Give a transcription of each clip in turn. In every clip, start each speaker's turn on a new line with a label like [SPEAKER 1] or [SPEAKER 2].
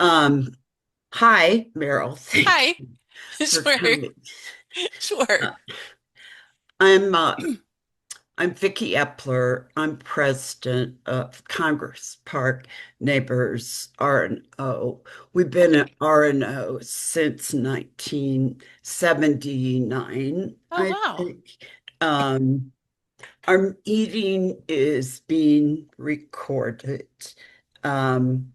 [SPEAKER 1] Um, Hi, Merril. Thank
[SPEAKER 2] Hi.
[SPEAKER 1] you for
[SPEAKER 2] Sure.
[SPEAKER 1] coming.
[SPEAKER 2] Sure.
[SPEAKER 1] Uh, I'm uh, I'm Vicki Eppler. I'm president of Congress Park Neighbors R&O. We've been at R&O since 1979,
[SPEAKER 2] Oh,
[SPEAKER 1] I
[SPEAKER 2] wow.
[SPEAKER 1] think. Um, our meeting is being recorded. Um,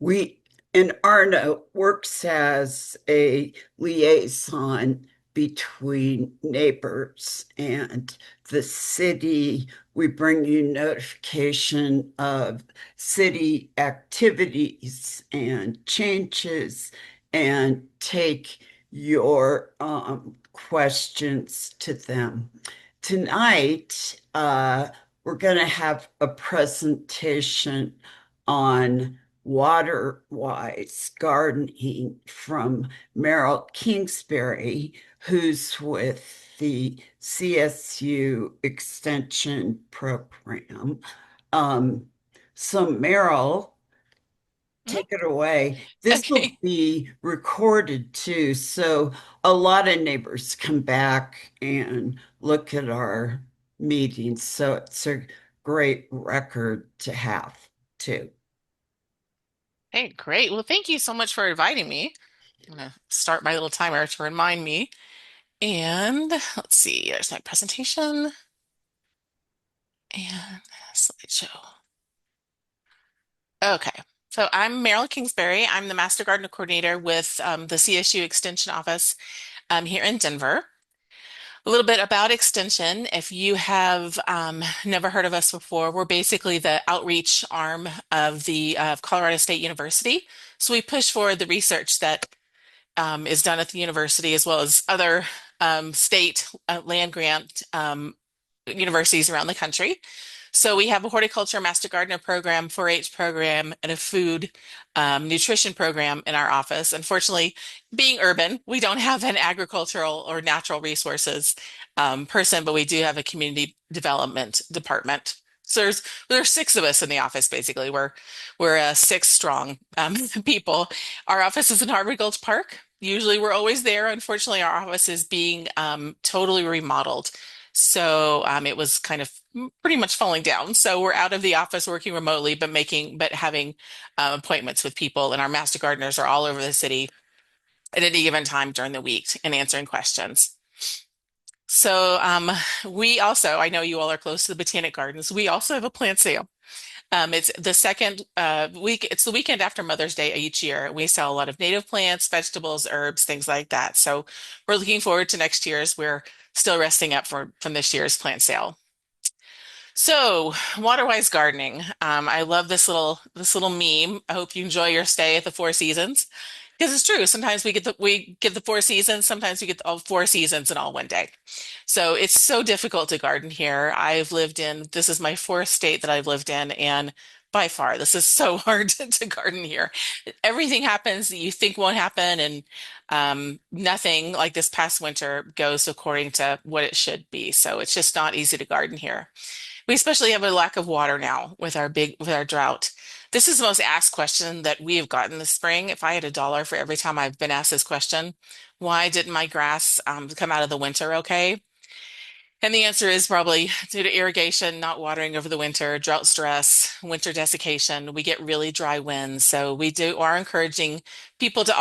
[SPEAKER 1] We and Arno works as a liaison between neighbors and the city. We bring you notification of city activities and changes and take your questions to them. Tonight, we're going to have a presentation on Waterwise gardening from Merril Kingsbury, who's with the CSU Extension Program. Um, so, Merril,
[SPEAKER 2] Mhm.
[SPEAKER 1] take it away. This will
[SPEAKER 2] Okay.
[SPEAKER 1] be recorded too, so a lot of neighbors come back and look at our meetings. So it's a great record to have too.
[SPEAKER 2] Hey, great. Well, thank you so much for inviting me. I'm gonna start my little timer to remind me. And let's see, there's my presentation and slideshow. Okay. So I'm Merrill Kingsbury. I'm the Master Gardener Coordinator with the CSU Extension Office here in Denver. A little bit about Extension. If you have never heard of us before, we're basically the outreach arm of the Colorado State University. So we push forward the research that is done at the university as well as other state land grant universities around the country. So we have a horticulture master gardener program, 4-H program, and a food nutrition program in our office. Unfortunately, being urban, we don't have an agricultural or natural resources person, but we do have a community development department. So there's six of us in the office. Basically, we're six strong people. Our office is in Harvard Gulch Park. Usually, we're always there. Unfortunately, our office is being totally remodeled. So it was kind of pretty much falling down. So we're out of the office working remotely, but having appointments with people. And our master gardeners are all over the city at any given time during the week and answering questions. So we also, I know you all are close to the Botanic Gardens. We also have a plant sale. It's the second week, it's the weekend after Mother's Day each year. We sell a lot of native plants, vegetables, herbs, things like that. So we're looking forward to next year's. We're still resting up from this year's plant sale. So, Waterwise gardening. I love this little meme. I hope you enjoy your stay at the Four Seasons because it's true. Sometimes we get the Four Seasons. Sometimes we get all four seasons in all one day. So it's so difficult to garden here. This is my fourth state that I've lived in, and by far this is so hard to garden here. Everything happens that you think won't happen, and nothing like this past winter goes according to what it should be. So it's just not easy to garden here. We especially have a lack of water now with our drought. This is the most asked question that we have gotten this spring. If I had $1 for every time I've been asked this question, why didn't my grass come out of the winter okay? And the answer is probably due to irrigation, not watering over the winter, drought stress, winter desiccation. We get really dry winds, so are encouraging people to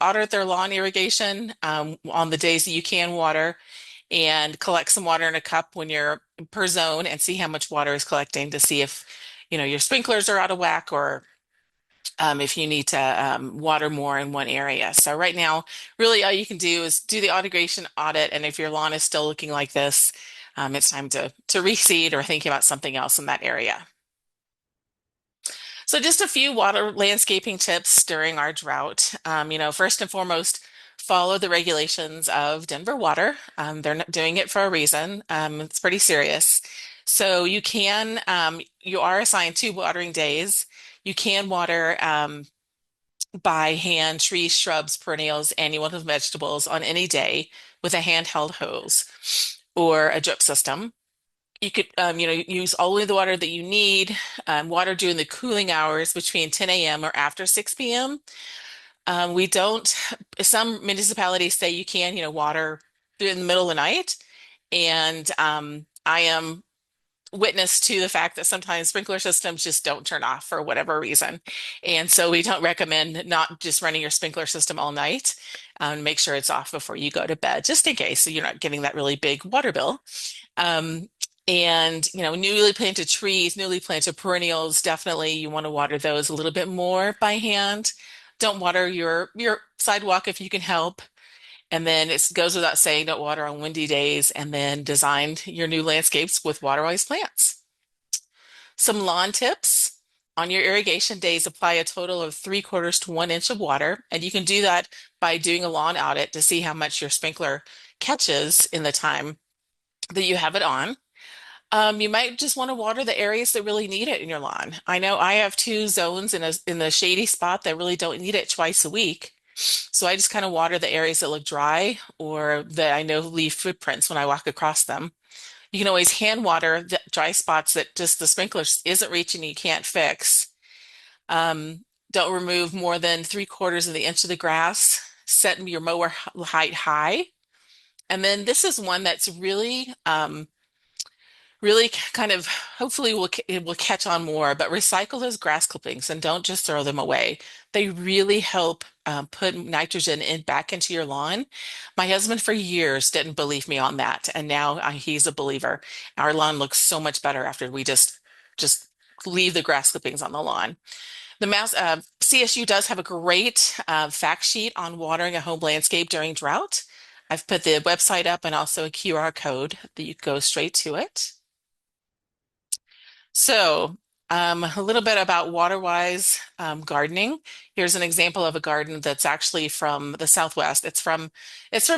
[SPEAKER 2] audit their lawn irrigation on the days that you can water and collect some water in a cup when you're per zone and see how much water is collecting to see if your sprinklers are out of whack or if you need to water more in one area. So right now, really all you can do is do the irrigation audit, and if your lawn is still looking like this, it's time to reseed or think about something else in that area. So just a few water landscaping tips during our drought. First and foremost, follow the regulations of Denver Water. They're not doing it for a reason. It's pretty serious. So you are assigned two watering days. You can water by hand trees, shrubs, perennials, annual vegetables on any day with a handheld hose or a drip system. You could, use only the water that you need. Water during the cooling hours between 10 a.m. or after 6 p.m. We don't, some municipalities say you can, water in the middle of the night. And I am witness to the fact that sometimes sprinkler systems just don't turn off for whatever reason. And so we don't recommend not just running your sprinkler system all night. Make sure it's off before you go to bed, just in case so you're not getting that really big water bill. Um, and newly planted trees, newly planted perennials, definitely you want to water those a little bit more by hand. Don't water your sidewalk if you can help. And then it goes without saying, don't water on windy days, and then design your new landscapes with Waterwise plants. Some lawn tips. On your irrigation days, apply a total of 3/4 to 1 inch of water. And you can do that by doing a lawn audit to see how much your sprinkler catches in the time that you have it on. You might just want to water the areas that really need it in your lawn. I know I have two zones in the shady spot that really don't need it twice a week. So I just kind of water the areas that look dry or that I know leave footprints when I walk across them. You can always hand water the dry spots that just the sprinkler isn't reaching, you can't fix. Don't remove more than 3/4 of the inch of the grass. Set your mower height high. And then this is one that's really kind of hopefully it will catch on more, but recycle those grass clippings and don't just throw them away. They really help put nitrogen back into your lawn. My husband for years didn't believe me on that, and now he's a believer. Our lawn looks so much better after we just leave the grass clippings on the lawn. The CSU does have a great fact sheet on watering a home landscape during drought. I've put the website up and also a QR code that you go straight to it. So, a little bit about water-wise gardening. Here's an example of a garden that's actually from the Southwest. It's from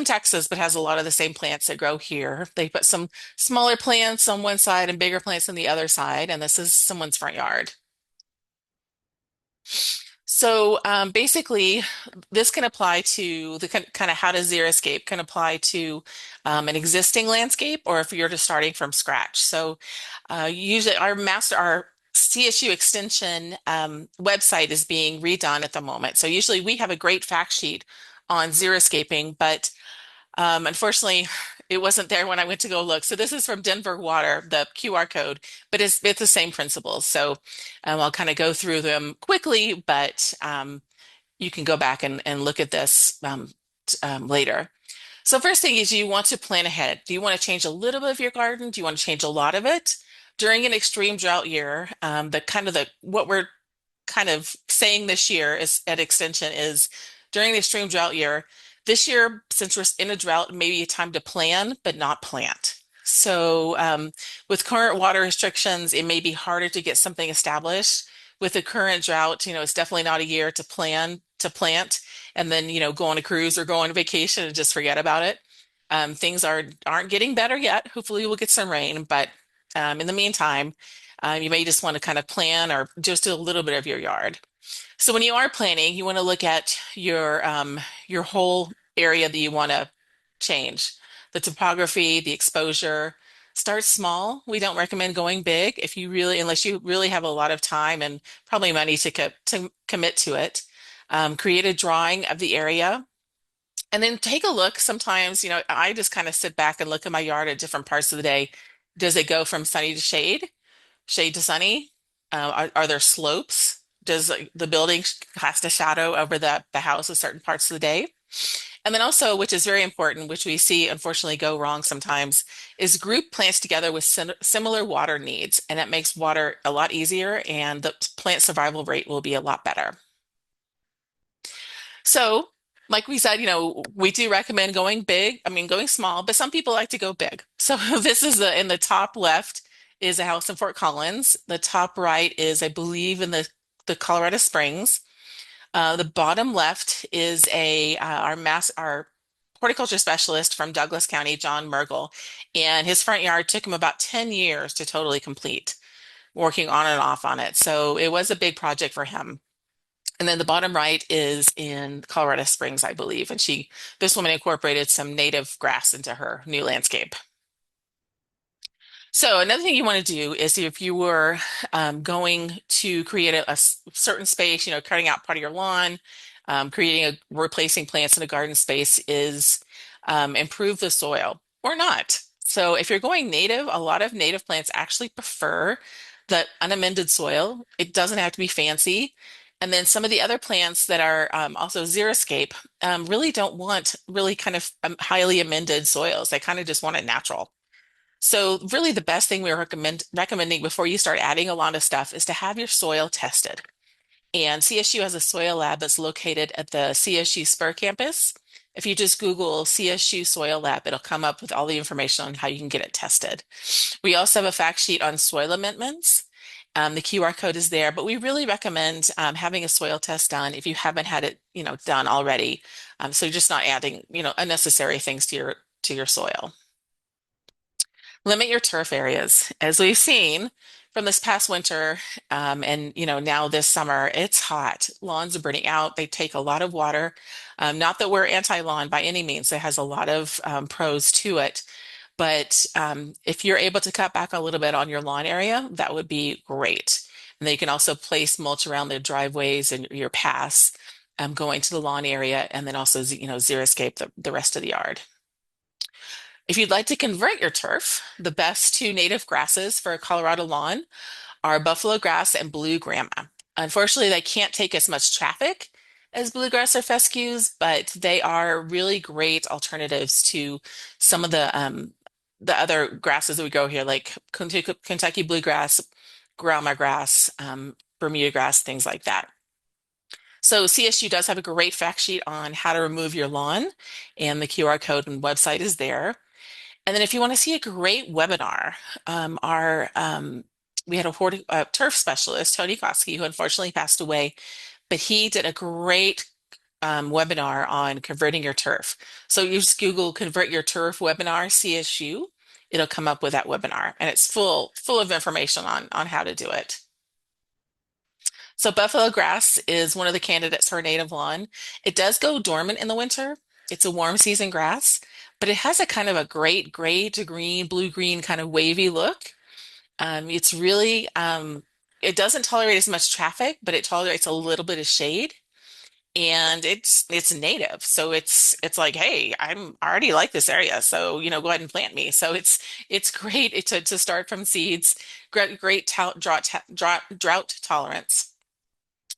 [SPEAKER 2] Texas, but has a lot of the same plants that grow here. They put some smaller plants on one side and bigger plants on the other side, and this is someone's front yard. So basically, this can apply to the kind of how to xeriscape can apply to an existing landscape or if you're just starting from scratch. So usually our CSU extension website is being redone at the moment. So usually we have a great fact sheet on xeriscaping, but unfortunately, it wasn't there when I went to go look. So this is from Denver Water, the QR code, but it's the same principles. So I'll kind of go through them quickly, but you can go back and look at this later. So first thing is you want to plan ahead. Do you want to change a little bit of your garden? Do you want to change a lot of it? During an extreme drought year, what we're kind of saying this year is at extension is during the extreme drought year, this year, since we're in a drought, maybe a time to plan, but not plant. So with current water restrictions, it may be harder to get something established. With the current drought, it's definitely not a year to plan to plant and then, go on a cruise or go on a vacation and just forget about it. Things aren't getting better yet. Hopefully we'll get some rain, but in the meantime, you may just want to kind of plan or just do a little bit of your yard. So when you are planning, you want to look at your whole area that you want to change, the topography, the exposure. Start small. We don't recommend going big unless you really have a lot of time and probably money to commit to it. Create a drawing of the area. And then take a look. Sometimes, I just kind of sit back and look at my yard at different parts of the day. Does it go from sunny to shade? Shade to sunny? Are there slopes? Does the building cast a shadow over the house at certain parts of the day? And then also, which is very important, which we see unfortunately go wrong sometimes, is group plants together with similar water needs, and that makes water a lot easier, and the plant survival rate will be a lot better. So, like we said, we do recommend going big. I mean, going small, but some people like to go big. So this is in the top left is a house in Fort Collins. The top right is, I believe, in the Colorado Springs. The bottom left is our horticulture specialist from Douglas County, John Merril, and his front yard took him about 10 years to totally complete, working on and off on it. So it was a big project for him. And then the bottom right is in Colorado Springs, I believe. And this woman incorporated some native grass into her new landscape. So another thing you want to do is if you were going to create certain space, cutting out part of your lawn, replacing plants in a garden space is improve the soil or not. So if you're going native, a lot of native plants actually prefer the unamended soil. It doesn't have to be fancy. And then some of the other plants that are also xeriscape really don't want really kind of highly amended soils. They kind of just want it natural. So really the best thing we recommending before you start adding a lot of stuff is to have your soil tested. And CSU has a soil lab that's located at the CSU Spur campus. If you just Google CSU Soil Lab, it'll come up with all the information on how you can get it tested. We also have a fact sheet on soil amendments. The QR code is there, but we really recommend having a soil test done if you haven't had it, done already. So you're just not adding, unnecessary things to your soil. Limit your turf areas. As we've seen from this past winter, and now this summer, it's hot. Lawns are burning out. They take a lot of water. Not that we're anti-lawn by any means. It has a lot of pros to it. But if you're able to cut back a little bit on your lawn area, that would be great. And then you can also place mulch around the driveways and your paths going to the lawn area, and then also, xeriscape the rest of the yard. If you'd like to convert your turf, the best two native grasses for a Colorado lawn are buffalo grass and blue grama. Unfortunately, they can't take as much traffic as bluegrass or fescues, but they are really great alternatives to some of the other grasses that we grow here, like Kentucky bluegrass, grama grass, Bermuda grass, things like that. So CSU does have a great fact sheet on how to remove your lawn, and the QR code and website is there. And then if you want to see a great webinar, our we had a turf specialist, Tony Koski, who unfortunately passed away, but he did a great webinar on converting your turf. So you just Google "convert your turf webinar CSU." It'll come up with that webinar, and it's full of information on how to do it. So buffalo grass is one of the candidates for a native lawn. It does go dormant in the winter. It's a warm season grass, but it has a kind of a great gray to green, blue-green kind of wavy look. It's really, it doesn't tolerate as much traffic, but it tolerates a little bit of shade. And it's native, so it's like, hey, I already like this area, so go ahead and plant me. So it's great to start from seeds. Great drought tolerance.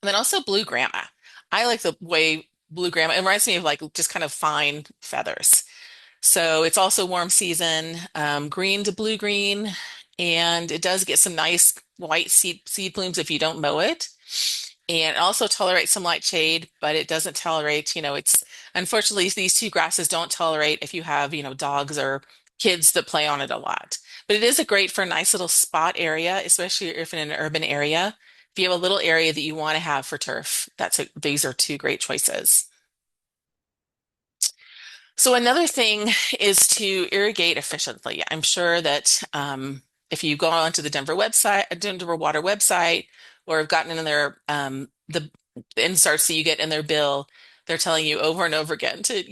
[SPEAKER 2] And then also blue grama. I like the way blue grama, it reminds me of like just kind of fine feathers. So it's also warm season, green to blue green, and it does get some nice white seed plumes if you don't mow it. And it also tolerates some light shade, but it doesn't tolerate, it's unfortunately these two grasses don't tolerate if you have, dogs or kids that play on it a lot. But it is a great for a nice little spot area, especially if in an urban area. If you have a little area that you want to have for turf, these are two great choices. So another thing is to irrigate efficiently. I'm sure that if you go onto the Denver website, Denver Water website, or have gotten in their the inserts that you get in their bill, they're telling you over and over again to,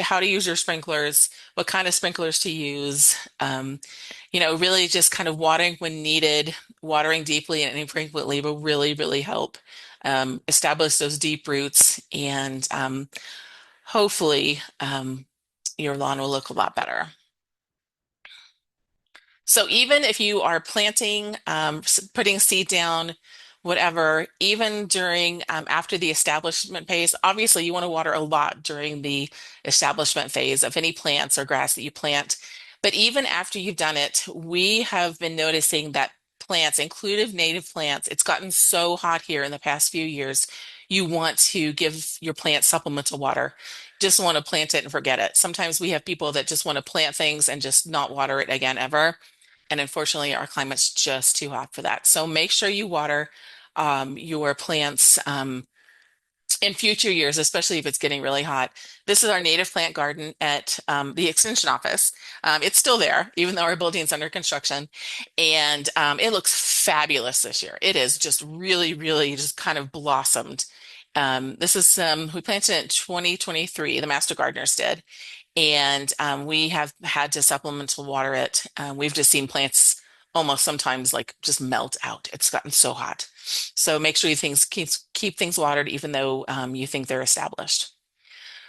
[SPEAKER 2] how to use your sprinklers, what kind of sprinklers to use, really just kind of watering when needed, watering deeply and infrequently will really, really help establish those deep roots and hopefully, your lawn will look a lot better. So even if you are planting, putting seed down, whatever, even during after the establishment phase, obviously you want to water a lot during the establishment phase of any plants or grass that you plant. But even after you've done it, we have been noticing that plants, including native plants, it's gotten so hot here in the past few years. You want to give your plants supplemental water. Just want to plant it and forget it. Sometimes we have people that just want to plant things and just not water it again ever. And unfortunately, our climate's just too hot for that. So make sure you water your plants in future years, especially if it's getting really hot. This is our native plant garden at the extension office. It's still there, even though our building's under construction. And it looks fabulous this year. It is just really, really just kind of blossomed. This is we planted it in 2023, the master gardeners did. and we have had to supplemental water it. We've just seen plants almost sometimes like just melt out. It's gotten so hot. So make sure you things keep things watered even though you think they're established.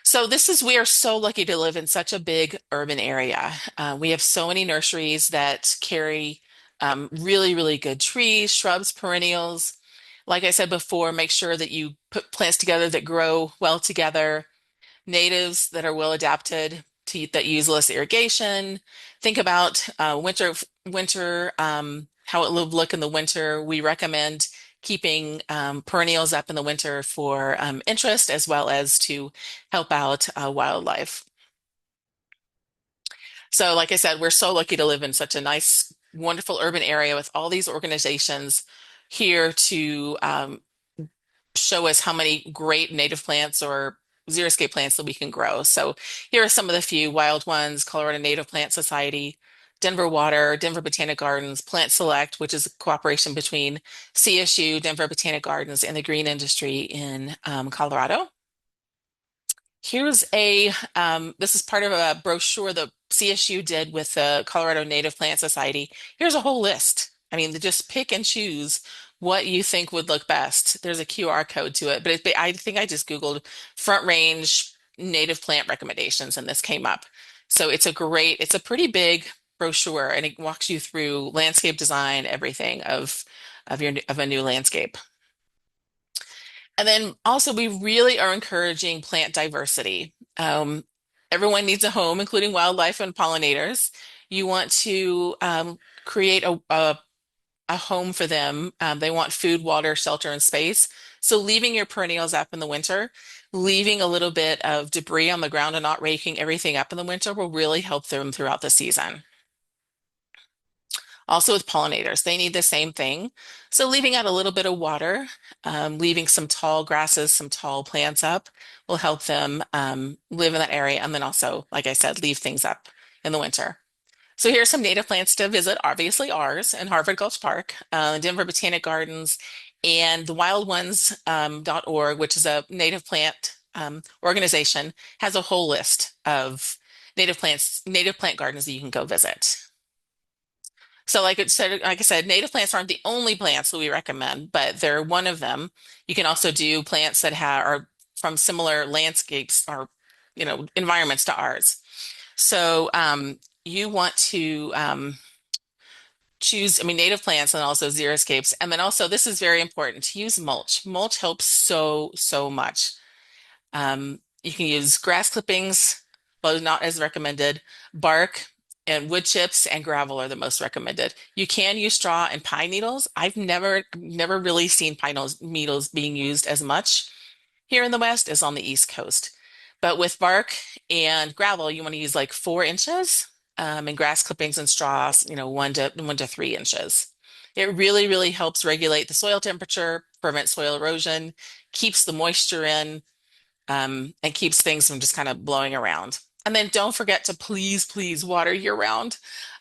[SPEAKER 2] So we are so lucky to live in such a big urban area. We have so many nurseries that carry really, really good trees, shrubs, perennials. Like I said before, make sure that you put plants together that grow well together, natives that are well adapted to that use less irrigation. Think about winter, how it will look in the winter. We recommend keeping perennials up in the winter for interest as well as to help out wildlife. So, like I said, we're so lucky to live in such a nice, wonderful urban area with all these organizations here to show us how many great native plants or xeriscape plants that we can grow. So here are some of the few wild ones: Colorado Native Plant Society, Denver Water, Denver Botanic Gardens, Plant Select, which is a cooperation between CSU, Denver Botanic Gardens, and the green industry in Colorado. Here's this is part of a brochure the CSU did with the Colorado Native Plant Society. Here's a whole list. I mean, just pick and choose what you think would look best. There's a QR code to it, but I think I just Googled front range native plant recommendations and this came up. So it's a pretty big brochure and it walks you through landscape design, everything of a new landscape. And then also, we really are encouraging plant diversity. Everyone needs a home, including wildlife and pollinators. You want to create a home for them. They want food, water, shelter, and space. So leaving your perennials up in the winter, leaving a little bit of debris on the ground and not raking everything up in the winter will really help them throughout the season. Also with pollinators, they need the same thing. So leaving out a little bit of water, leaving some tall grasses, some tall plants up will help them live in that area. And then also, like I said, leave things up in the winter. So here's some native plants to visit, obviously ours in Harvard Gulch Park, Denver Botanic Gardens, and the wildOnes.org, which is a native plant organization, has a whole list of native plant gardens that you can go visit. So like I said, native plants aren't the only plants that we recommend, but they're one of them. You can also do plants that are from similar landscapes or, environments to ours. So you want to choose, native plants and also xeriscapes. And then also, this is very important to use mulch. Mulch helps so, so much. You can use grass clippings, but not as recommended. Bark and wood chips and gravel are the most recommended. You can use straw and pine needles. I've never really seen needles being used as much here in the West as on the East Coast. But with bark and gravel, you want to use like 4 inches, and grass clippings and straws, 1 to 3 inches. It really, really helps regulate the soil temperature, prevent soil erosion, keeps the moisture in, and keeps things from just kind of blowing around. And then don't forget to please, please water year round.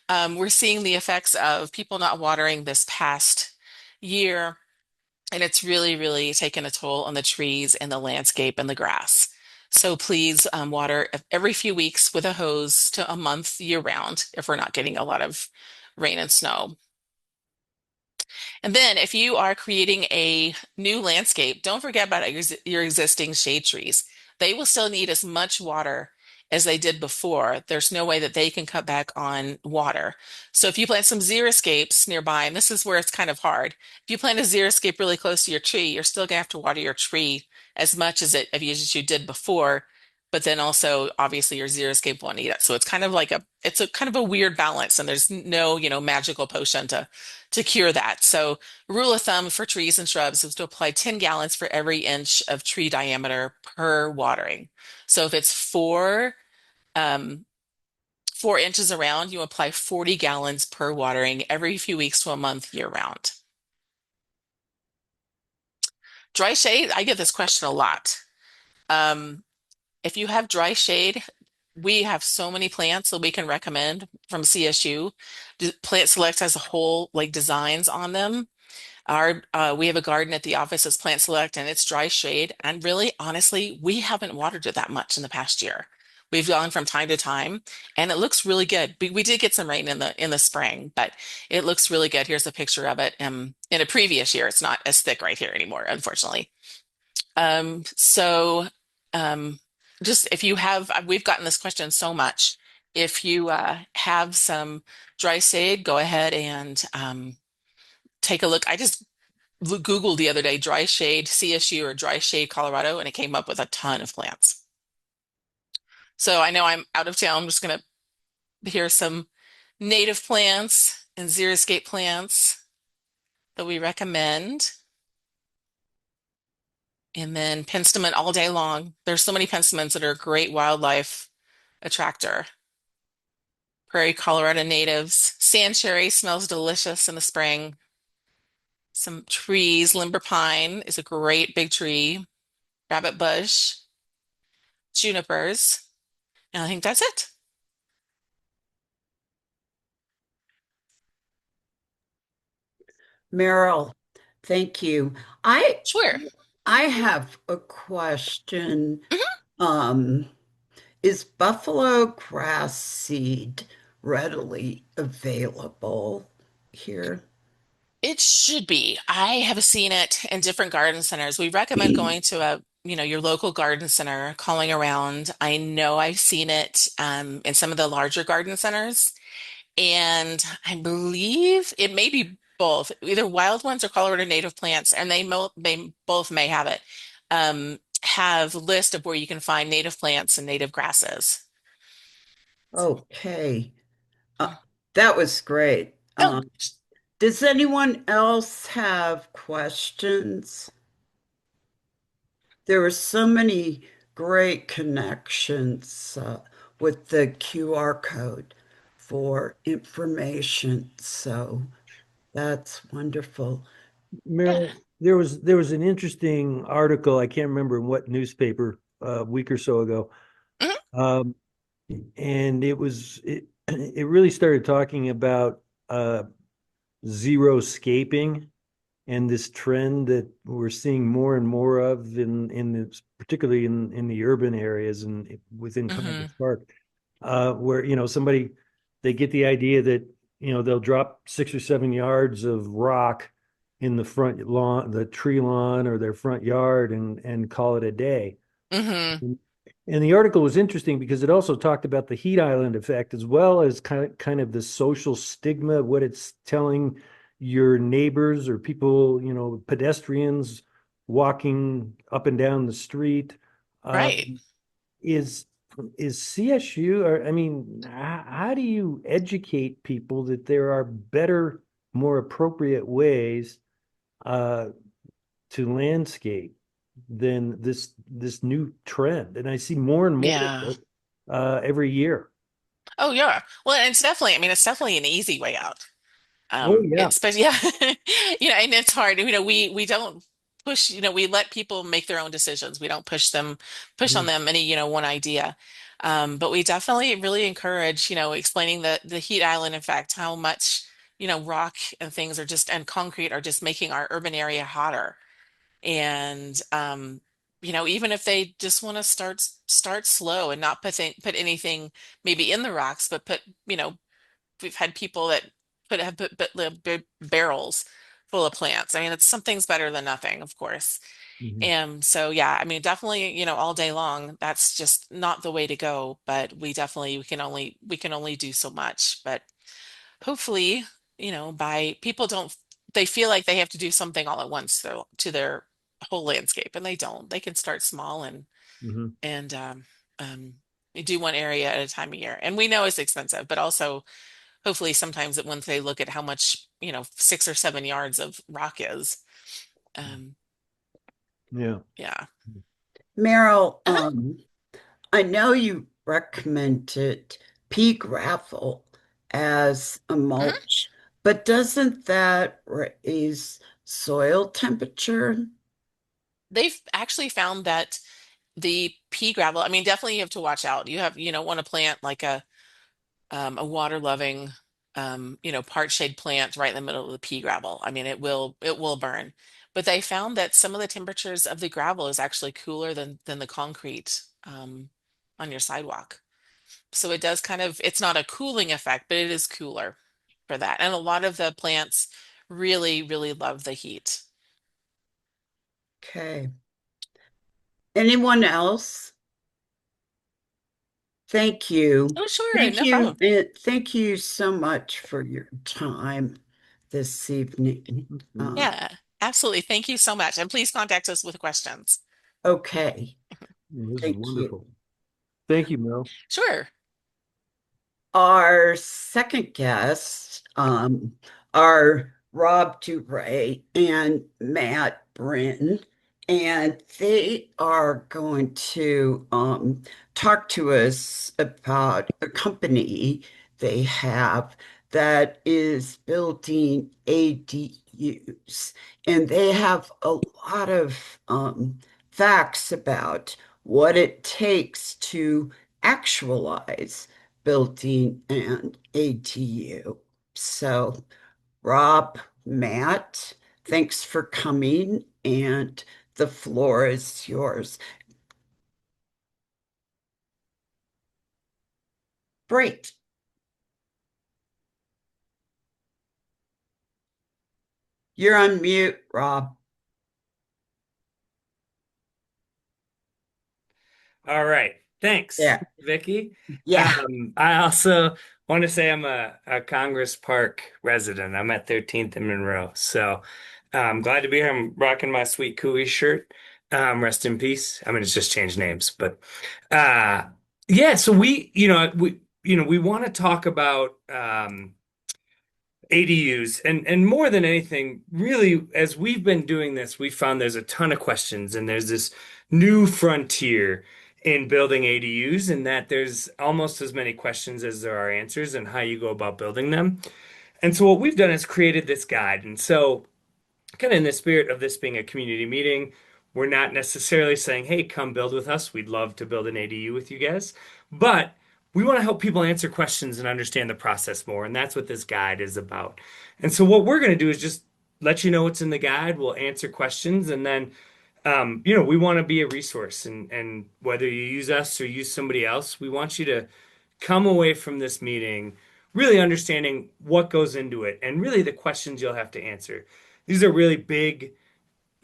[SPEAKER 2] We're seeing the effects of people not watering this past year, and it's really, really taken a toll on the trees and the landscape and the grass. So please water every few weeks with a hose to a month year round if we're not getting a lot of rain and snow. And then if you are creating a new landscape, don't forget about your existing shade trees. They will still need as much water as they did before. There's no way that they can cut back on water. So if you plant some xeriscapes nearby, and this is where it's kind of hard, if you plant a xeriscape really close to your tree, you're still gonna have to water your tree as much as you did before. But then also, obviously, your xeriscape won't need it. So it's a kind of a weird balance, and there's no, magical potion to cure that. So rule of thumb for trees and shrubs is to apply 10 gallons for every inch of tree diameter per watering. So if it's 4 inches around, you apply 40 gallons per watering every few weeks to a month year round. Dry shade, I get this question a lot. Um, if you have dry shade, we have so many plants that we can recommend from CSU. Plant Select has a whole like designs on them. We have a garden at the office that's Plant Select and it's dry shade. And really, honestly, we haven't watered it that much in the past year. We've gone from time to time, and it looks really good. We did get some rain in the spring, but it looks really good. Here's a picture of it. In a previous year, it's not as thick right here anymore, unfortunately. So um, just if you have, we've gotten this question so much. If you have some dry shade, go ahead and take a look. I just Googled the other day dry shade CSU or dry shade Colorado, and it came up with a ton of plants. So I know I'm out of town. I'm just going to hear some native plants and xeriscape plants that we recommend. And then penstemon all day long. There's so many penstemons that are a great wildlife attractor. Prairie Colorado natives. Sand cherry smells delicious in the spring. Some trees. Limber pine is a great big tree. Rabbit bush. Junipers. And I think that's it.
[SPEAKER 1] Merrill, thank you. I
[SPEAKER 2] Sure.
[SPEAKER 1] I have a question.
[SPEAKER 2] Mhm.
[SPEAKER 1] Um, is buffalo grass seed readily available here?
[SPEAKER 2] It should be. I have seen it in different garden centers. We recommend going to your local garden center, calling around. I know I've seen it in some of the larger garden centers. And I believe it may be both, either wild ones or Colorado native plants, and they both may have it. Have list of where you can find native plants and native grasses.
[SPEAKER 1] Okay. Uh, that was great.
[SPEAKER 2] Oh,
[SPEAKER 1] Does anyone else have questions? There were so many great connections with the QR code for information. So that's wonderful.
[SPEAKER 2] yeah.
[SPEAKER 3] Merrill, there was an interesting article, I can't remember in what newspaper, a week or so ago.
[SPEAKER 2] Mhm,
[SPEAKER 3] Um, and it really started talking about zero scaping and this trend that we're seeing more and more of particularly in the urban areas and within
[SPEAKER 2] mhm,
[SPEAKER 3] College Park, where somebody they get the idea that they'll drop 6 or 7 yards of rock in the front lawn, the tree lawn, or their front yard, and call it a day.
[SPEAKER 2] mhm.
[SPEAKER 3] And the article was interesting because it also talked about the heat island effect as well as kind of the social stigma, what it's telling your neighbors or people, pedestrians walking up and down the street. Uh,
[SPEAKER 2] Right.
[SPEAKER 3] is is CSU, or I mean, how do you educate people that there are better, more appropriate ways uh, to landscape than this new trend? And I see more and more
[SPEAKER 2] Yeah.
[SPEAKER 3] of it every year.
[SPEAKER 2] Oh, yeah. Well, and it's definitely, I mean, it's definitely an easy way out.
[SPEAKER 3] Oh yeah.
[SPEAKER 2] Especially, yeah, and it's hard. We don't push, we let people make their own decisions. We don't push on
[SPEAKER 3] Mm,
[SPEAKER 2] them any, one idea. But we definitely really encourage, explaining the heat island effect, how much, rock and things are just, and concrete are just making our urban area hotter. And, even if they just want to start slow and not put anything maybe in the rocks, but we've had people that put barrels full of plants. I mean, it's something's better than nothing, of course.
[SPEAKER 3] mhm,
[SPEAKER 2] And so, yeah, I mean, definitely, all day long, that's just not the way to go. But we can only do so much. But hopefully, by people don't they feel like they have to do something all at once to their whole landscape, and they don't. They can start small
[SPEAKER 3] mhm,
[SPEAKER 2] and um, do one area at a time a year. And we know it's expensive, but also hopefully sometimes that once they look at how much 6 or 7 yards of rock is, um
[SPEAKER 3] yeah.
[SPEAKER 2] yeah.
[SPEAKER 1] Meryl,
[SPEAKER 2] Uh-huh.
[SPEAKER 1] I know you recommended pea gravel as a
[SPEAKER 2] Mhm.
[SPEAKER 1] mulch, but doesn't that raise soil temperature?
[SPEAKER 2] They've actually found that the pea gravel, I mean, definitely you have to watch out. Want to plant like a water loving part shade plant right in the middle of the pea gravel. I mean, it will burn. But they found that some of the temperatures of the gravel is actually cooler than the concrete. on your sidewalk. So it does kind of, it's not a cooling effect, but it is cooler for that. And a lot of the plants really, really love the heat.
[SPEAKER 1] Okay. Anyone else? Thank you.
[SPEAKER 2] Oh, sure, no problem.
[SPEAKER 1] Thank you so much for your time this evening.
[SPEAKER 3] Mhm.
[SPEAKER 2] Yeah, absolutely. Thank you so much. And please contact us with questions.
[SPEAKER 1] Okay.
[SPEAKER 3] This is
[SPEAKER 1] Thank you.
[SPEAKER 3] wonderful. Thank you, Merrill.
[SPEAKER 2] Sure.
[SPEAKER 1] Our second guests are Rob DuRay and Matt Brinn, and they are going to talk to us about a company they have that is building ADUs. And they have a lot of facts about what it takes to actualize building an ADU. So, Rob, Matt, thanks for coming, and the floor is yours. Great. You're on mute, Rob.
[SPEAKER 4] All right. Thanks,
[SPEAKER 1] Yeah.
[SPEAKER 4] Vicki.
[SPEAKER 1] Yeah.
[SPEAKER 4] I also want to say I'm a Congress Park resident. I'm at 13th and Monroe. So I'm glad to be here. I'm rocking my sweet Cooey shirt. Rest in peace. I mean, it's just changed names, but uh yeah, so we want to talk about ADUs and more than anything, really, as we've been doing this, we found there's a ton of questions and there's this new frontier in building ADUs and that there's almost as many questions as there are answers and how you go about building them. And so what we've done is created this guide. And so kind of in the spirit of this being a community meeting, we're not necessarily saying, hey, come build with us. We'd love to build an ADU with you guys. But we want to help people answer questions and understand the process more. And that's what this guide is about. And so what we're going to do is just let you know what's in the guide. We'll answer questions and then we want to be a resource and whether you use us or use somebody else, we want you to come away from this meeting really understanding what goes into it and really the questions you'll have to answer. These are really big,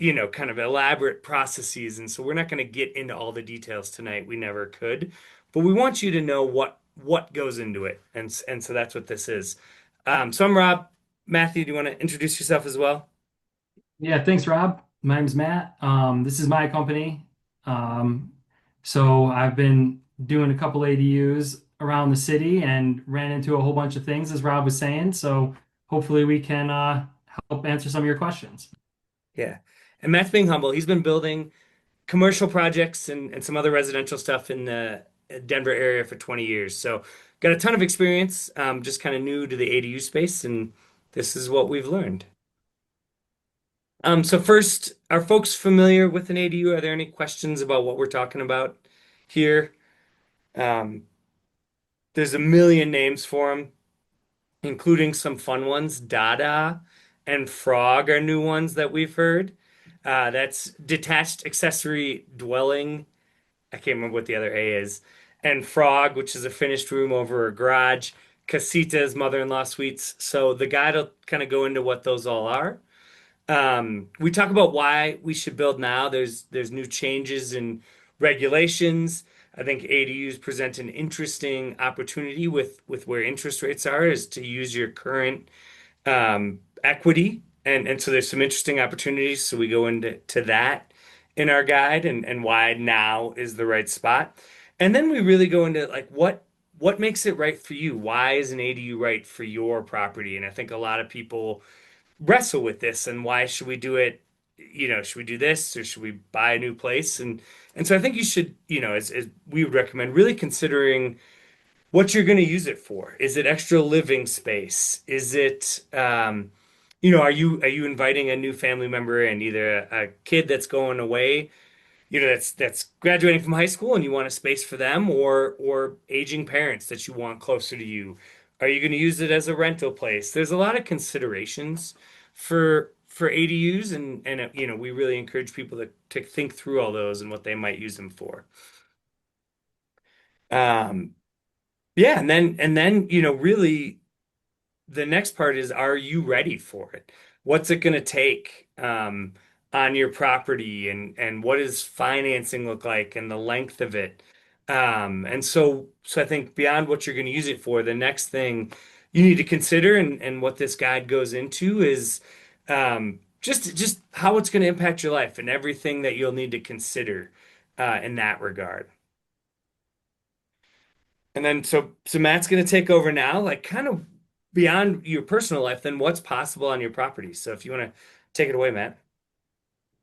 [SPEAKER 4] kind of elaborate processes. And so we're not going to get into all the details tonight. We never could, but we want you to know what goes into it. And so that's what this is. So I'm Rob. Matthew, do you want to introduce yourself as well?
[SPEAKER 5] Yeah, thanks, Rob. My name's Matt. This is my company. Um, so I've been doing a couple ADUs around the city and ran into a whole bunch of things, as Rob was saying. So hopefully we can help answer some of your questions.
[SPEAKER 4] Yeah. And Matt's being humble. He's been building commercial projects and some other residential stuff in the Denver area for 20 years. So got a ton of experience, just kind of new to the ADU space, and this is what we've learned. So first, are folks familiar with an ADU? Are there any questions about what we're talking about here? Um, there's a million names for them, including some fun ones. Dada and Frog are new ones that we've heard. That's detached accessory dwelling. I can't remember what the other A is. And Frog, which is a finished room over a garage. Casitas, mother-in-law suites. So the guide will kind of go into what those all are. We talk about why we should build now. There's new changes in regulations. I think ADUs present an interesting opportunity with where interest rates are, is to use your current equity. And so there's some interesting opportunities. So we go into that in our guide and why now is the right spot. And then we really go into like what makes it right for you? Why is an ADU right for your property? And I think a lot of people wrestle with this and why should we do it? Should we do this or should we buy a new place? And so I think you should, as we would recommend, really considering what you're going to use it for. Is it extra living space? Is it, are you inviting a new family member in, either a kid that's going away, that's graduating from high school and you want a space for them, or aging parents that you want closer to you? Are you going to use it as a rental place? There's a lot of considerations for ADUs, and we really encourage people to think through all those and what they might use them for. Um, yeah, and then, really the next part is, are you ready for it? What's it going to take on your property, and what does financing look like, and the length of it? And so I think beyond what you're going to use it for, the next thing you need to consider, and what this guide goes into is just how it's going to impact your life and everything that you'll need to consider in that regard. And then so Matt's going to take over now, like kind of beyond your personal life, then what's possible on your property. So if you want to take it away, Matt.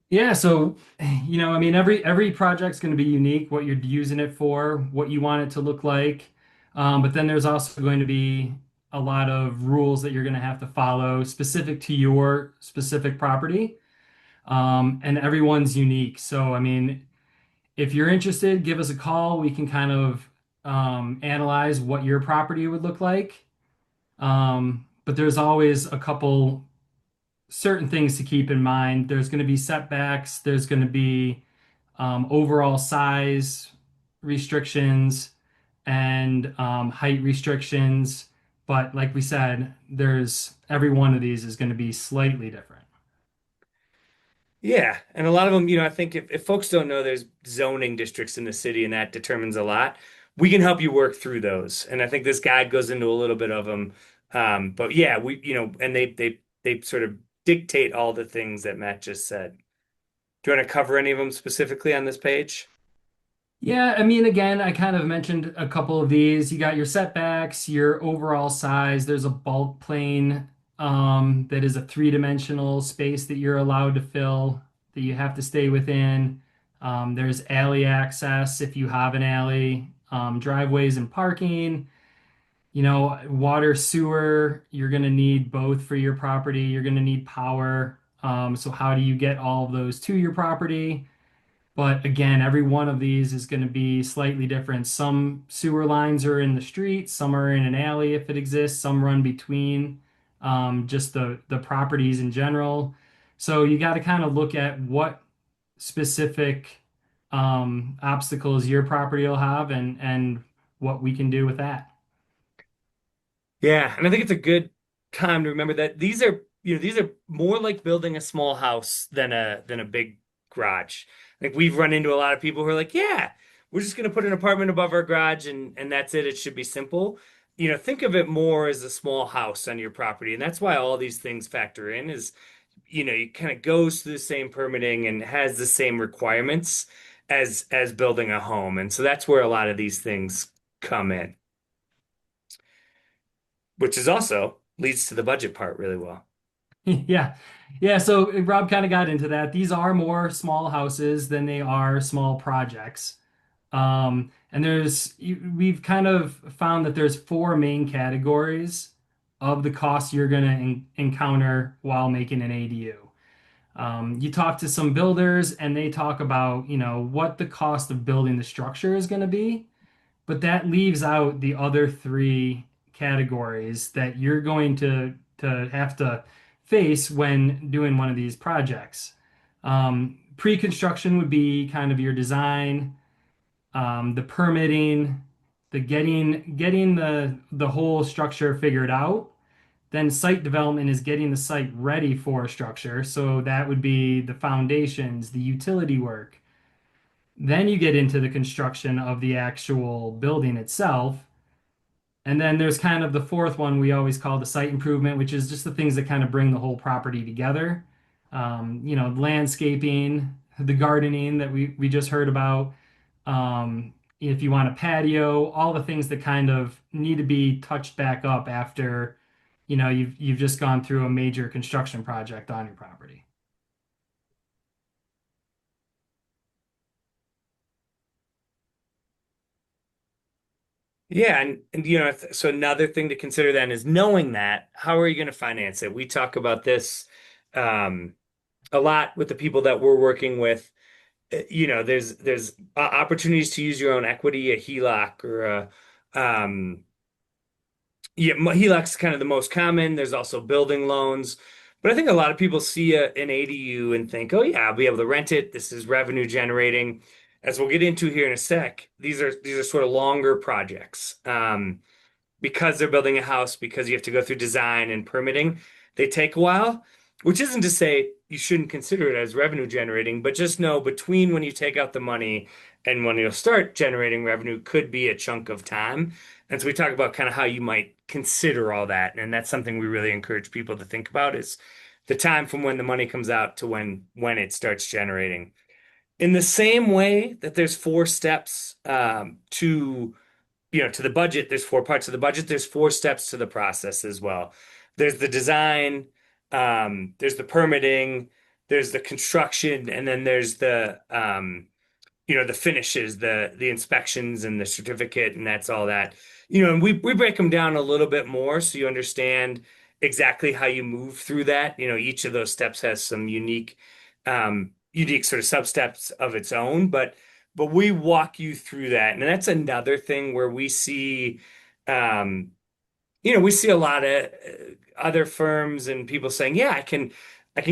[SPEAKER 5] Yeah, so I mean, every project's going to be unique, what you're using it for, what you want it to look like. But then there's also going to be a lot of rules that you're going to have to follow specific to your specific property. And everyone's unique. So, I mean, if you're interested, give us a call. We can kind of analyze what your property would look like. But there's always a couple certain things to keep in mind. There's going to be setbacks, there's going to be overall size restrictions and height restrictions. But like we said, there's every one of these is going to be slightly different.
[SPEAKER 4] Yeah, and a lot of them, I think if folks don't know, there's zoning districts in the city, and that determines a lot. We can help you work through those, and I think this guide goes into a little bit of them. But yeah, and they sort of dictate all the things that Matt just said. Do you want to cover any of them specifically on this page?
[SPEAKER 5] Yeah, I mean, again, I kind of mentioned a couple of these. You got your setbacks, your overall size. There's a bulk plane that is a three-dimensional space that you're allowed to fill, that you have to stay within. There's alley access if you have an alley, driveways and parking. Water, sewer, you're going to need both for your property. You're going to need power. So how do you get all of those to your property? But again, every one of these is going to be slightly different. Some sewer lines are in the street, some are in an alley if it exists, some run between just the properties in general. So you got to kind of look at what specific obstacles your property will have and what we can do with that.
[SPEAKER 4] Yeah, and I think it's a good time to remember that these are more like building a small house than a big garage. Like we've run into a lot of people who are like, yeah, we're just gonna put an apartment above our garage, and that's it. It should be simple. Think of it more as a small house on your property, and that's why all these things factor in is, it kind of goes through the same permitting and has the same requirements as building a home. And so that's where a lot of these things come in, which is also leads to the budget part really well.
[SPEAKER 5] Yeah. Yeah. So Rob kind of got into that. These are more small houses than they are small projects. And we've kind of found that there's four main categories of the costs you're going to encounter while making an ADU. You talk to some builders and they talk about, what the cost of building the structure is going to be. But that leaves out the other three categories that you're going to have to face when doing one of these projects. Pre-construction would be kind of your design, the permitting, the getting the whole structure figured out. Then site development is getting the site ready for a structure. So that would be the foundations, the utility work. Then you get into the construction of the actual building itself. And then there's kind of the fourth one we always call the site improvement, which is just the things that kind of bring the whole property together. Landscaping, the gardening that we just heard about. If you want a patio, all the things that kind of need to be touched back up after, you've just gone through a major construction project on your property.
[SPEAKER 4] Yeah, and so another thing to consider then is knowing that, how are you going to finance it? We talk about this a lot with the people that we're working with. There's opportunities to use your own equity, a HELOC or yeah, HELOC's kind of the most common. There's also building loans. But I think a lot of people see an ADU and think, oh yeah, I'll be able to rent it. This is revenue generating. as we'll get into here in a sec, these are sort of longer projects. Because they're building a house, because you have to go through design and permitting, they take a while, which isn't to say you shouldn't consider it as revenue generating, but just know between when you take out the money and when you'll start generating revenue could be a chunk of time. And so we talk about kind of how you might consider all that. And that's something we really encourage people to think about is the time from when the money comes out to when it starts generating. In the same way that there's four steps to the budget, there's four parts of the budget. There's four steps to the process as well. There's the design, there's the permitting, there's the construction, and then there's the finishes, the inspections and the certificate, and that's all that. And we break them down a little bit more so you understand exactly how you move through that. Each of those steps has some unique sort of sub steps of its own, but we walk you through that. And that's another thing where um, we see a lot of other firms and people saying, yeah, I can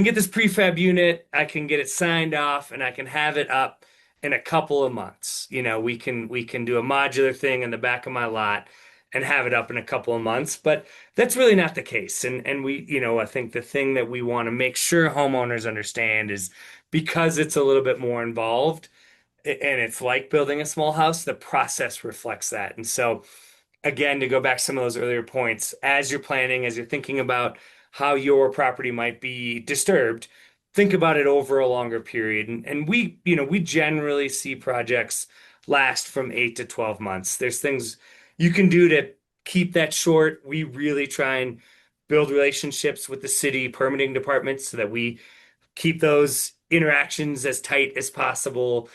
[SPEAKER 4] get this prefab unit, I can get it signed off, and I can have it up in a couple of months. We can do a modular thing in the back of my lot and have it up in a couple of months, but that's really not the case. And I think the thing that we want to make sure homeowners understand is because it's a little bit more involved and it's like building a small house, the process reflects that. And so, again, to go back to some of those earlier points, as you're planning, as you're thinking about how your property might be disturbed, think about it over a longer period. And we generally see projects last from 8 to 12 months. There's things you can do to keep that short. We really try and build relationships with the city permitting departments so that we keep those interactions as tight as possible.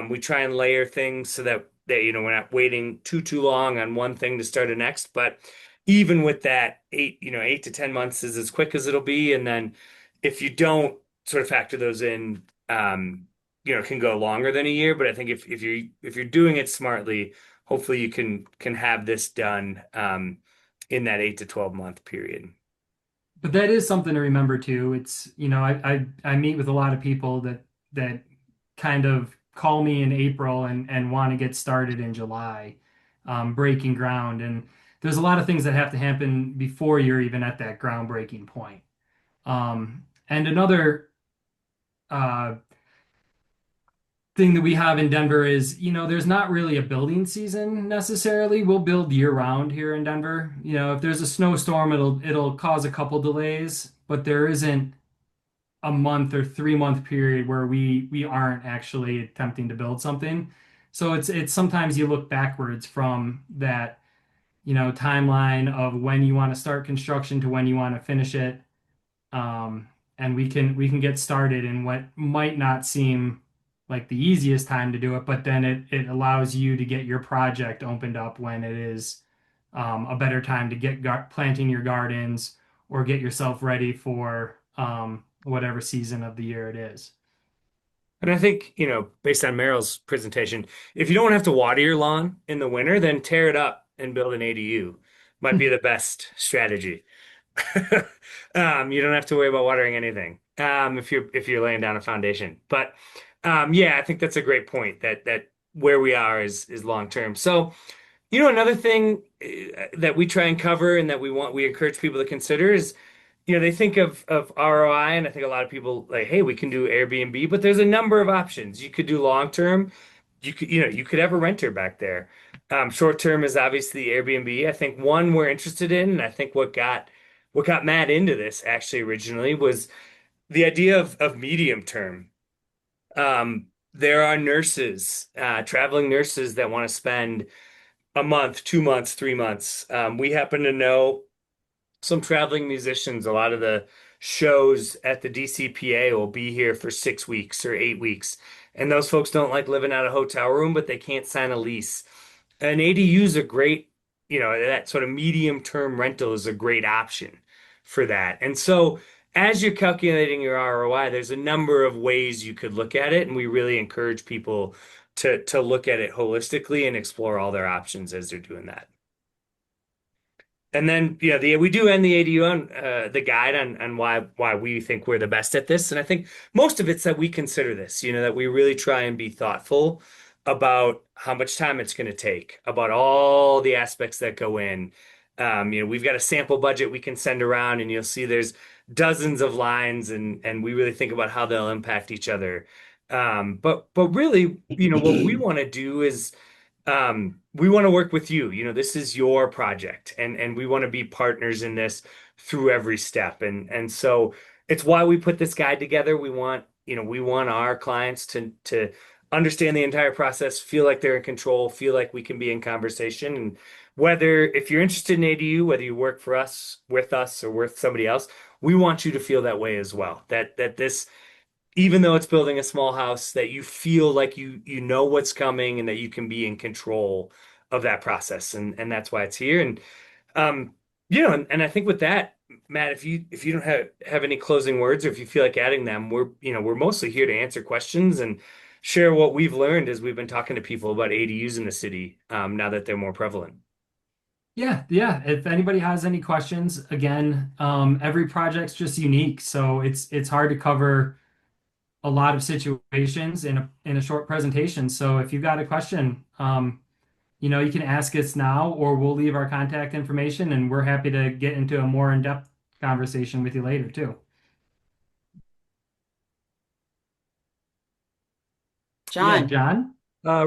[SPEAKER 4] We try and layer things so that we're not waiting too long on one thing to start a next. But even with that, 8 to 10 months is as quick as it'll be. And then if you don't sort of factor those in, it can go longer than a year. But I think if you're doing it smartly, hopefully you can have this done in that 8 to 12 month period.
[SPEAKER 5] But that is something to remember too. It's, I meet with a lot of people that kind of call me in April and want to get started in July, breaking ground. And there's a lot of things that have to happen before you're even at that groundbreaking point. And another thing that we have in Denver is, there's not really a building season necessarily. We'll build year round here in Denver. If there's a snowstorm, it'll cause a couple delays, but there isn't a month or 3 month period where we aren't actually attempting to build something. So it's sometimes you look backwards from that, timeline of when you want to start construction to when you want to finish it. And we can get started in what might not seem like the easiest time to do it, but then it allows you to get your project opened up when it is a better time to get planting your gardens or get yourself ready for whatever season of the year it is.
[SPEAKER 4] And I think, based on Merrill's presentation, if you don't have to water your lawn in the winter, then tear it up and build an ADU. Might be the best strategy. You don't have to worry about watering anything if you're laying down a foundation. But yeah, I think that's a great point that where we are is long term. So, another thing that we try and cover and that we encourage people to consider is, they think of ROI, and I think a lot of people like, hey, we can do Airbnb, but there's a number of options. You could do long term. You could have a renter back there. Short term is obviously Airbnb. I think one we're interested in, and I think what got Matt into this actually originally was the idea of medium term. There are nurses, traveling nurses that want to spend a month, 2 months, 3 months. We happen to know some traveling musicians. A lot of the shows at the DCPA will be here for 6 weeks or 8 weeks. And those folks don't like living out of a hotel room, but they can't sign a lease. An ADU is a great, that sort of medium term rental is a great option for that. And so as you're calculating your ROI, there's a number of ways you could look at it. And we really encourage people to look at it holistically and explore all their options as they're doing that. And then, yeah, we do end the ADU on the guide on why we think we're the best at this. And I think most of it's that we consider this, that we really try and be thoughtful about how much time it's going to take, about all the aspects that go in. We've got a sample budget we can send around, and you'll see there's dozens of lines, and we really think about how they'll impact each other. But really, what we want to do is we want to work with you. This is your project, and we want to be partners in this through every step. And so it's why we put this guide together. We want our clients to understand the entire process, feel like they're in control, feel like we can be in conversation. And whether if you're interested in ADU, whether you work for us, with us, or with somebody else, we want you to feel that way as well. That this, even though it's building a small house, that you feel like you know what's coming and that you can be in control of that process. And that's why it's here. And and I think with that, Matt, if you don't have any closing words, or if you feel like adding them, we're mostly here to answer questions and share what we've learned as we've been talking to people about ADUs in the city, now that they're more prevalent.
[SPEAKER 5] Yeah, yeah. If anybody has any questions, again, every project's just unique, so it's hard to cover a lot of situations in a short presentation. So if you've got a question, you can ask us now, or we'll leave our contact information, and we're happy to get into a more in-depth conversation with you later too. Yeah,
[SPEAKER 1] John,
[SPEAKER 5] John?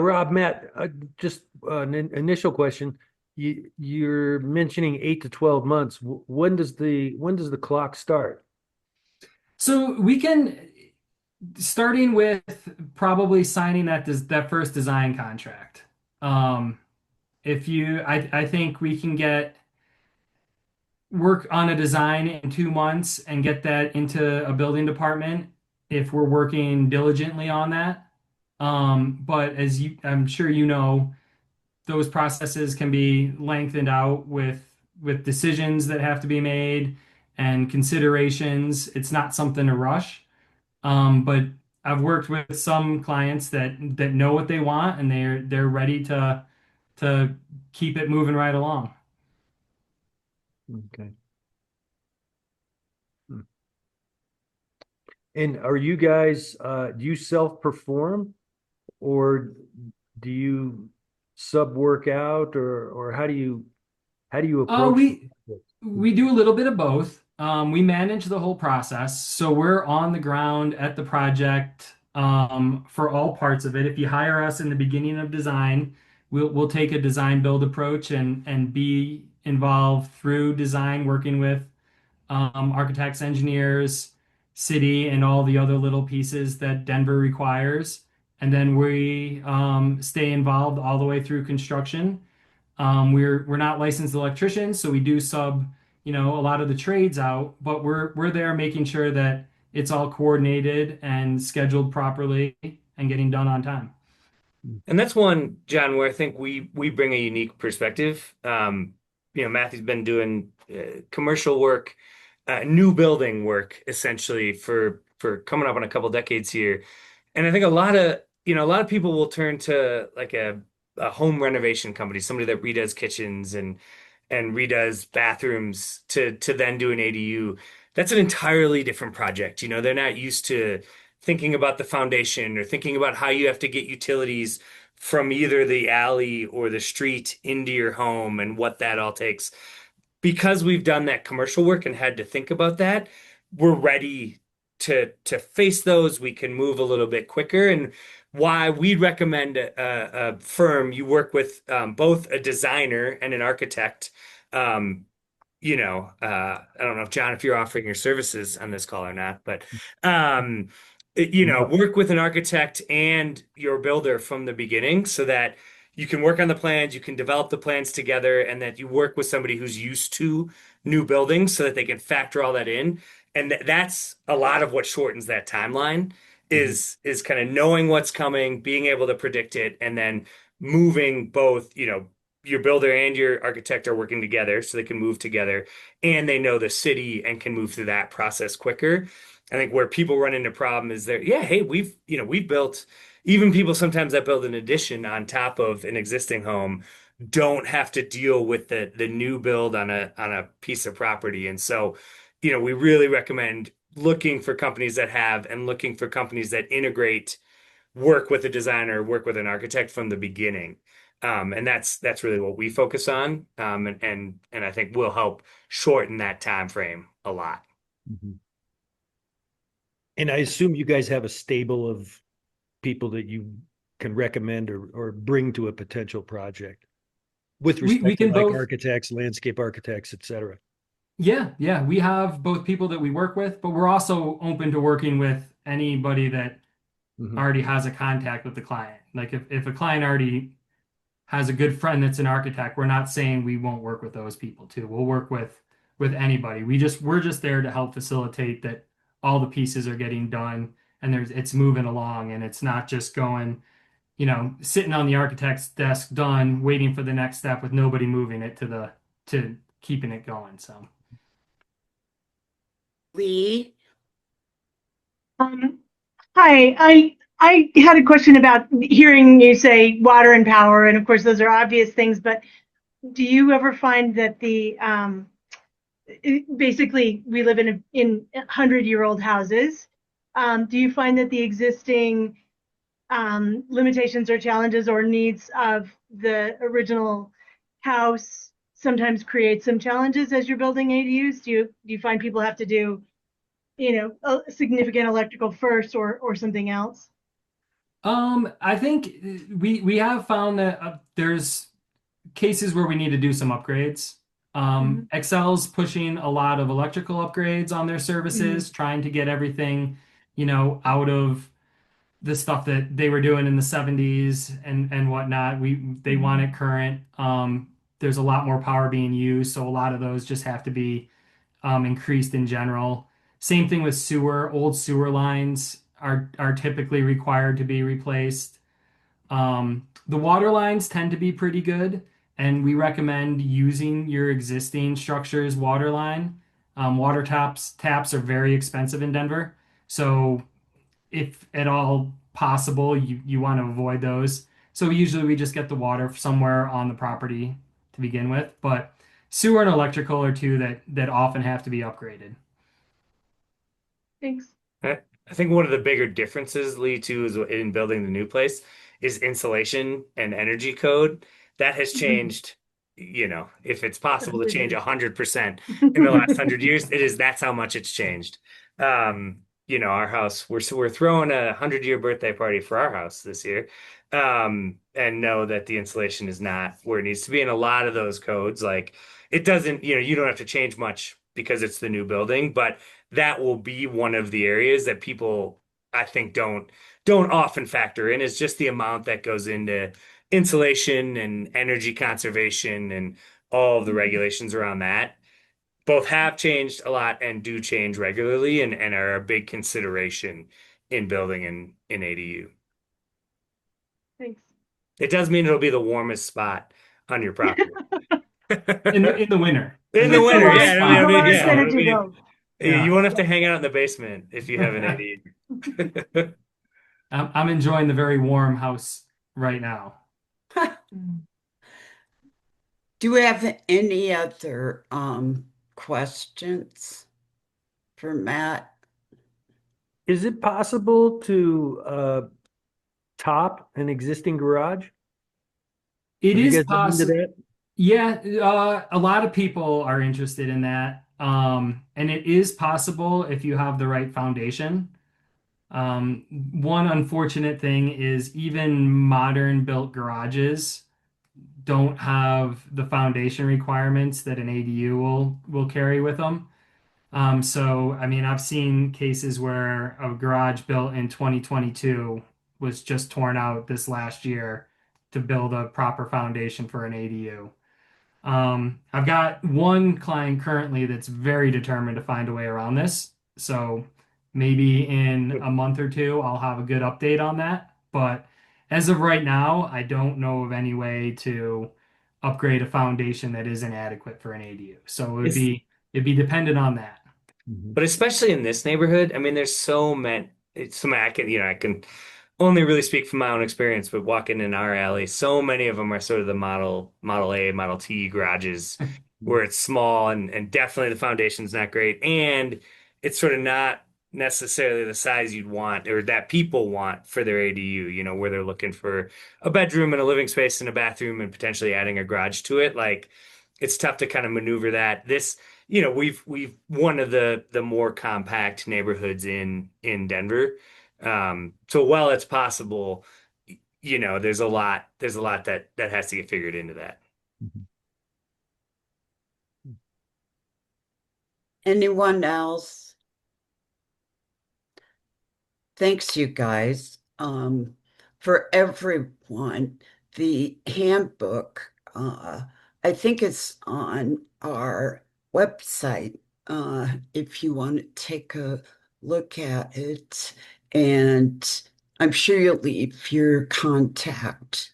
[SPEAKER 3] Rob, Matt, just initial question. You're mentioning 8 to 12 months. When does the clock start?
[SPEAKER 5] So we can, starting with probably signing that first design contract. I think we can work on a design in 2 months and get that into a building department if we're working diligently on that. But I'm sure those processes can be lengthened out with decisions that have to be made and considerations. It's not something to rush. But I've worked with some clients that know what they want, and they're ready to keep it moving right along.
[SPEAKER 3] Okay. And are you guys, do you self-perform, or do you sub work out, or how do you
[SPEAKER 5] Uh,
[SPEAKER 3] approach
[SPEAKER 5] we
[SPEAKER 3] it?
[SPEAKER 5] we do a little bit of both. We manage the whole process, so we're on the ground at the project for all parts of it. If you hire us in the beginning of design, we'll take a design build approach and be involved through design, working with architects, engineers, city, and all the other little pieces that Denver requires. And then we stay involved all the way through construction. We're not licensed electricians, so we do sub, a lot of the trades out, but we're there making sure that it's all coordinated and scheduled properly and getting done on time.
[SPEAKER 4] And that's one, John, where I think we bring a unique perspective. Matthew's been doing commercial work, new building work, essentially for coming up on a couple decades here. And I think a lot of people will turn to like a home renovation company, somebody that redoes kitchens and redoes bathrooms to then do an ADU. That's an entirely different project. They're not used to thinking about the foundation or thinking about how you have to get utilities from either the alley or the street into your home and what that all takes. Because we've done that commercial work and had to think about that, we're ready to face those. We can move a little bit quicker. And why we'd recommend a firm you work with, both a designer and an architect. I don't know if John, if you're offering your services on this call or not, but
[SPEAKER 3] No.
[SPEAKER 4] work with an architect and your builder from the beginning so that you can work on the plans, you can develop the plans together, and that you work with somebody who's used to new buildings so that they can factor all that in. And that's a lot of what shortens that timeline is kind of knowing what's coming, being able to predict it, and then moving both, your builder and your architect are working together so they can move together and they know the city and can move through that process quicker. I think where people run into problem is there, yeah, hey, we've built, even people sometimes that build an addition on top of an existing home don't have to deal with the new build on a piece of property. And so, we really recommend looking for companies that have and looking for companies that integrate, work with a designer, work with an architect from the beginning. And that's really what we focus on. And I think will help shorten that time frame a lot.
[SPEAKER 3] Mhm. And I assume you guys have a stable of people that you can recommend or bring to a potential project with
[SPEAKER 5] We
[SPEAKER 3] respect to
[SPEAKER 5] can
[SPEAKER 3] like
[SPEAKER 5] both.
[SPEAKER 3] architects, landscape architects, et cetera.
[SPEAKER 5] Yeah, we have both people that we work with, but we're also open to working with anybody that
[SPEAKER 3] Mhm.
[SPEAKER 5] already has a contact with the client. Like if a client already has a good friend that's an architect, we're not saying we won't work with those people too. We'll work with anybody. We're just there to help facilitate that all the pieces are getting done and it's moving along and it's not just going, sitting on the architect's desk done, waiting for the next step with nobody moving it to keeping it going. So
[SPEAKER 1] Lee,
[SPEAKER 6] Um, Hi, I had a question about hearing you say water and power, and of course those are obvious things, but do you ever find that basically we live in 100-year-old houses. Do you find that the existing limitations or challenges or needs of the original house sometimes create some challenges as you're building ADUs? Do you find people have to do, a significant electrical first or something else?
[SPEAKER 5] I think we have found that there's cases where we need to do some upgrades.
[SPEAKER 6] Mhm.
[SPEAKER 5] Excel's pushing a lot of electrical upgrades on their
[SPEAKER 6] Mhm.
[SPEAKER 5] services, trying to get everything, out of the stuff that they were doing in the 70s and whatnot. They want
[SPEAKER 6] Mhm.
[SPEAKER 5] it current. There's a lot more power being used, so a lot of those just have to be increased in general. Same thing with sewer. Old sewer lines are typically required to be replaced. The water lines tend to be pretty good, and we recommend using your existing structure's water line. Water taps are very expensive in Denver, so if at all possible, you want to avoid those. So usually we just get the water somewhere on the property to begin with, but sewer and electrical are two that often have to be upgraded.
[SPEAKER 6] Thanks.
[SPEAKER 4] I think one of the bigger differences, Lee, too, is in building the new place is insulation and energy code. That has changed, if it's possible to change 100% in the last 100 years, that's how much it's changed. Our house, we're throwing a 100-year birthday party for our house this year. And know that the insulation is not where it needs to be. And a lot of those codes, like it doesn't, you don't have to change much because it's the new building, but that will be one of the areas that people I think don't often factor in is just the amount that goes into insulation and energy conservation and all of the regulations around that. Both have changed a lot and do change regularly and are a big consideration in building in ADU.
[SPEAKER 6] Thanks.
[SPEAKER 4] It does mean it'll be the warmest spot on your property.
[SPEAKER 5] In the winter.
[SPEAKER 4] In
[SPEAKER 5] And
[SPEAKER 4] the
[SPEAKER 6] It's the
[SPEAKER 4] winter,
[SPEAKER 5] warmest
[SPEAKER 4] yeah.
[SPEAKER 6] lowest,
[SPEAKER 4] I
[SPEAKER 6] the
[SPEAKER 5] spot.
[SPEAKER 4] mean,
[SPEAKER 6] lowest
[SPEAKER 4] yeah. I
[SPEAKER 5] So
[SPEAKER 6] energy
[SPEAKER 4] mean,
[SPEAKER 6] bill.
[SPEAKER 4] you
[SPEAKER 5] yeah.
[SPEAKER 4] won't have to hang out in the basement if you have an ADU.
[SPEAKER 5] I'm enjoying the very warm house right now.
[SPEAKER 1] do we have any other questions for Matt?
[SPEAKER 3] Is it possible to top an existing garage?
[SPEAKER 5] It
[SPEAKER 3] Have you
[SPEAKER 5] is
[SPEAKER 3] guys looked into
[SPEAKER 5] possible.
[SPEAKER 3] that?
[SPEAKER 5] Yeah, a lot of people are interested in that. And it is possible if you have the right foundation. One unfortunate thing is even modern built garages don't have the foundation requirements that an ADU will carry with them. So I mean, I've seen cases where a garage built in 2022 was just torn out this last year to build a proper foundation for an ADU. I've got one client currently that's very determined to find a way around this. So maybe in a month or two, I'll have a good update on that. But as of right now, I don't know of any way to upgrade a foundation that isn't adequate for an ADU. So
[SPEAKER 4] It's
[SPEAKER 5] it'd be dependent on that.
[SPEAKER 3] Mhm.
[SPEAKER 4] But especially in this neighborhood, I mean, there's so many. It's so many. I can only really speak from my own experience, but walking in our alley, so many of them are sort of the Model A, Model T garages where it's small and definitely the foundation's not great. And it's sort of not necessarily the size you'd want or that people want for their ADU, where they're looking for a bedroom and a living space and a bathroom and potentially adding a garage to it. Like it's tough to kind of maneuver that. We've one of the more compact neighborhoods in Denver. So while it's possible, there's a lot that has to get figured into that.
[SPEAKER 3] Mhm.
[SPEAKER 1] Anyone else? Thanks, you guys. For everyone, the handbook, I think it's on our website, if you want to take a look at it. And I'm sure you'll leave your contact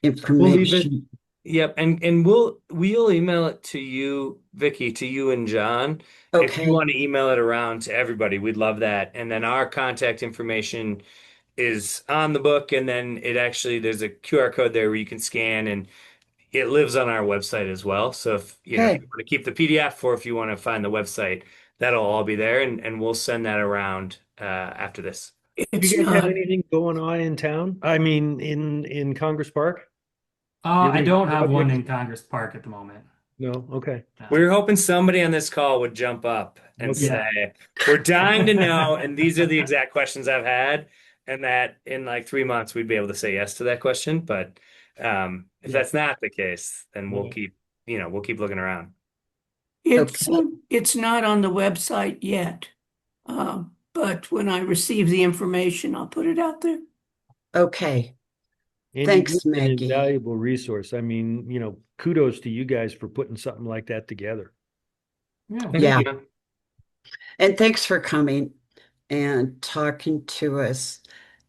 [SPEAKER 4] We'll leave it.
[SPEAKER 1] information.
[SPEAKER 4] Yep, and we'll email it to you, Vicky, to you and John. If you
[SPEAKER 1] Okay,
[SPEAKER 4] want to email it around to everybody, we'd love that. And then our contact information is on the book, and then there's a QR code there where you can scan, and it lives on our website as well. So if
[SPEAKER 1] okay,
[SPEAKER 4] you want to keep the PDF or if you want to find the website, that'll all be there, and we'll send that around after this.
[SPEAKER 3] Do
[SPEAKER 7] It's
[SPEAKER 3] you guys have
[SPEAKER 7] not,
[SPEAKER 3] anything going on in town? I mean, in Congress Park? You have
[SPEAKER 5] I
[SPEAKER 3] any
[SPEAKER 5] don't have one
[SPEAKER 3] projects?
[SPEAKER 5] in Congress Park at the moment.
[SPEAKER 3] No? Okay.
[SPEAKER 4] We were hoping somebody on this call would jump up and
[SPEAKER 3] Okay.
[SPEAKER 5] Yeah.
[SPEAKER 4] say, we're dying to know, and these are the exact questions I've had, and that in like 3 months we'd be able to say yes to that question. But if
[SPEAKER 3] Yeah.
[SPEAKER 4] that's not the case, then we'll
[SPEAKER 3] Yeah.
[SPEAKER 4] keep looking around.
[SPEAKER 7] it's,
[SPEAKER 1] okay,
[SPEAKER 7] it's not on the website yet. But when I receive the information, I'll put it out there.
[SPEAKER 1] okay.
[SPEAKER 3] And you've
[SPEAKER 1] Thanks,
[SPEAKER 3] been an
[SPEAKER 1] Maggie.
[SPEAKER 3] invaluable resource. I mean, kudos to you guys for putting something like that together.
[SPEAKER 5] Yeah.
[SPEAKER 4] Thank
[SPEAKER 1] Yeah,
[SPEAKER 4] you.
[SPEAKER 1] and thanks for coming and talking to us.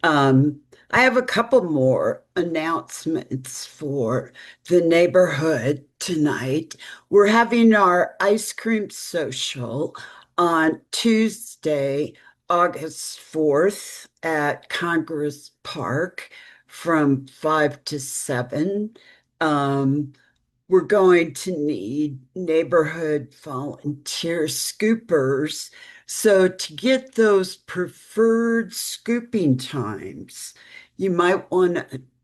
[SPEAKER 1] Um, I have a couple more announcements for the neighborhood tonight. We're having our ice cream social on Tuesday, August 4th at Congress Park from 5 to 7. Um, we're going to need neighborhood volunteer scoopers. So, to get those preferred scooping times, you might want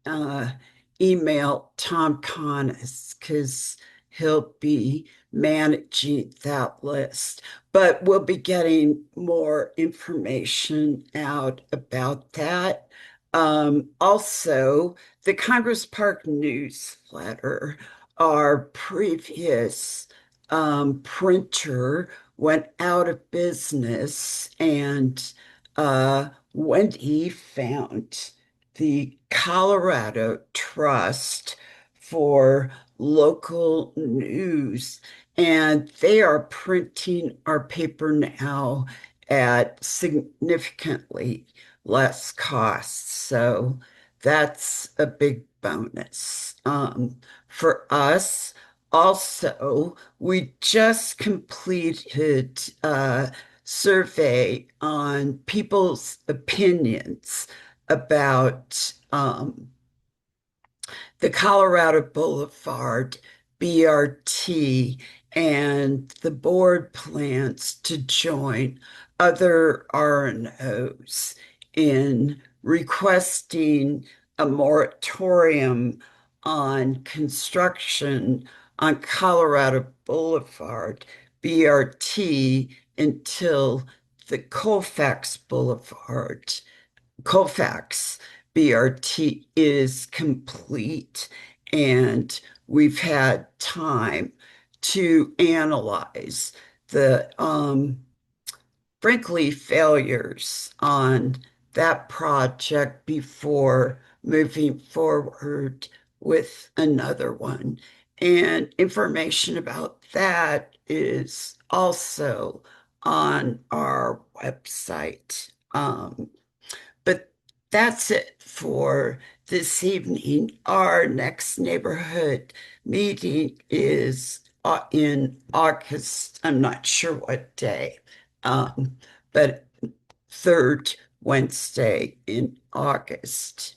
[SPEAKER 1] to email Tom Connors because he'll be managing that list. But we'll be getting more information out about that. Also, the Congress Park newsletter, our previous printer went out of business, and Wendy found the Colorado Trust for local news, and they are printing our paper now at significantly less cost. So that's a big bonus. For us, also, we just completed a survey on people's opinions about the Colorado Boulevard BRT, and the board plans to join other R&Os in requesting a moratorium on construction on Colorado Boulevard BRT until the Colfax BRT is complete, and we've had time to analyze the frankly failures on that project before moving forward with another one. And information about that is also on our website. But that's it for this evening. Our next neighborhood meeting is in August. I'm not sure what day, but third Wednesday in August.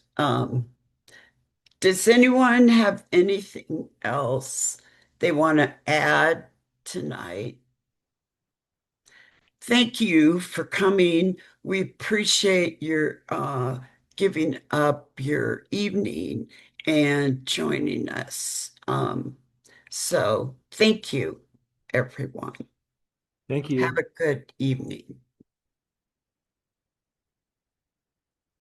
[SPEAKER 1] Does anyone have anything else they want to add tonight? Thank you for coming. We appreciate your giving up your evening and joining us. So thank you, everyone.
[SPEAKER 3] Thank
[SPEAKER 1] Have
[SPEAKER 3] you.
[SPEAKER 1] a good evening.